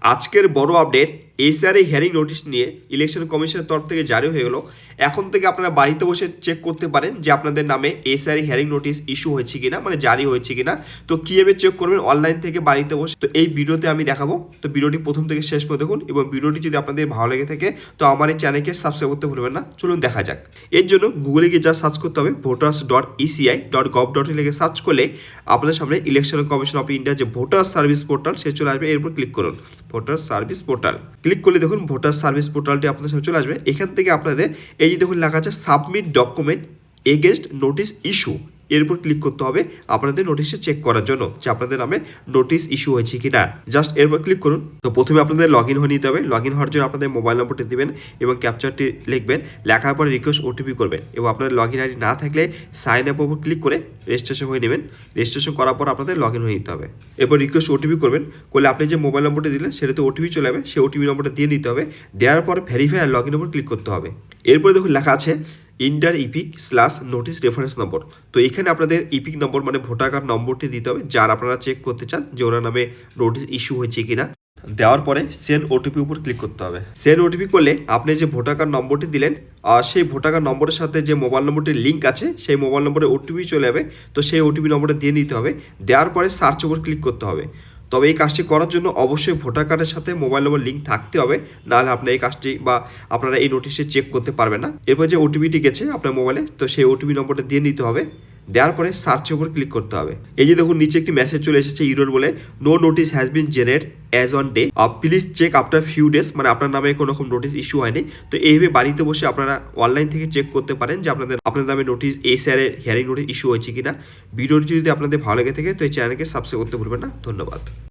আজকের বড় update SRA hearing notice নিয়ে ইলেকশন কমিশনের তরফ থেকে জারি হয়ে গেল। এখন থেকে আপনারা বাড়িতে বসে চেক করতে পারেন যে আপনাদের নামে এসআরএ হিয়ারিং নোটিশ ইস্যু হয়েছে কিনা, মানে জারি হয়েছে কিনা। তো কীভাবে চেক করবেন অনলাইন থেকে বাড়িতে বসে, তো এই ভিডিওতে আমি দেখাবো। তো ভিডিওটি প্রথম থেকে শেষ পর্যন্ত দেখুন এবং ভিডিওটি যদি আপনাদের ভালো লেগে থাকে তো আমার এই চ্যানেলকে সাবস্ক্রাইব করতে ভুলবেন না। চলুন দেখা যাক। এর জন্য গুগলে গিয়ে যা সার্চ করতে হবে voters.eci.gov.in লিখে সার্চ করলে আপনাদের সামনে ইলেকশন কমিশন অফ ইন্ডিয়া যে ভোটার সার্ভিস পোর্টাল সে চলে আসবে। এরপর ক্লিক করুন ভোটার সার্ভিস পোর্টাল। ক্লিক করলে দেখুন ভোটার সার্ভিস পোর্টালটি আপনাদের সামনে চলে আসবে। এখান থেকে আপনাদের এই যে দেখুন লেখা আছে submit document against notice issue, এর উপর ক্লিক করতে হবে আপনাদের নোটিশে চেক করার জন্য যে আপনাদের নামে নোটিশ ইস্যু হয়েছে কি না। জাস্ট এরপর ক্লিক করুন। তো প্রথমে আপনাদের লগ ইন হয়ে নিতে হবে। লগ ইন হওয়ার জন্য আপনাদের মোবাইল নম্বরটি দেবেন এবং ক্যাপচারটি লিখবেন। লেখার পরে রিকোয়েস্ট ওটিপি করবেন এবং আপনাদের লগ ইন আইডি না থাকলে সাইন আপের উপর ক্লিক করে রেজিস্ট্রেশন হয়ে নেবেন। রেজিস্ট্রেশন করার পর আপনাদের লগ ইন হয়ে নিতে হবে। এরপর রিকোয়েস্ট ওটিপি করবেন, করলে আপনি যে মোবাইল নম্বরটি দিলেন সেটাতে ওটিপি চলে যাবে। সেই ওটিপি নম্বরটা দিয়ে নিতে হবে। দেওয়ার পর ভেরিফাই আর লগ ইনের উপর ক্লিক করতে হবে। এরপরে দেখুন লেখা আছে ইন্টার ইপিক/নোটিশ রেফারেন্স নম্বর। তো এখানে আপনাদের ইপিক নম্বর মানে ভোটার কার্ড নম্বরটি দিতে হবে যার আপনারা চেক করতে চান যে ওনার নামে নোটিশ ইস্যু হয়েছে কিনা। দেওয়ার পরে সেন্ড ওটিপি উপর ক্লিক করতে হবে। সেন্ড ওটিপি করলে আপনি যে ভোটার কার্ড নম্বরটি দিলেন আর সেই ভোটার কার্ড নম্বরের সাথে যে মোবাইল নম্বরটির লিঙ্ক আছে সেই মোবাইল নম্বরে ওটিপি চলে যাবে। তো সেই ওটিপি নম্বরটা দিয়ে নিতে হবে। দেওয়ার পরে সার্চ উপর ক্লিক করতে হবে। তবে এই কাজটি করার জন্য অবশ্যই ভোটার কার্ডের সাথে মোবাইল নম্বর লিঙ্ক থাকতে হবে, নাহলে আপনার এই কাজটি বা আপনারা এই নোটিশে চেক করতে পারবেন না। এরপর যে ওটিপিটি গেছে আপনার মোবাইলে তো সেই ওটিপি নম্বরটা দিয়ে নিতে হবে। দেওয়ার পরে সার্চের উপর ক্লিক করতে হবে। এই যে দেখুন নিচে একটি মেসেজ চলে এসেছে ইরোর বলে, no notice has been generated as on day, please check after few days, মানে আপনার নামে কোনো রকম নোটিস ইস্যু হয়নি। তো এইভাবে বাড়িতে বসে আপনারা অনলাইন থেকে চেক করতে পারেন যে আপনাদের নামে notice SRA hearing notice issue হয়েছে কিনা। ভিডিওটি যদি আপনাদের ভালো লেগে থাকে তো এই চ্যানেলকে সাবস্ক্রাইব করতে ভুলবেন না। ধন্যবাদ।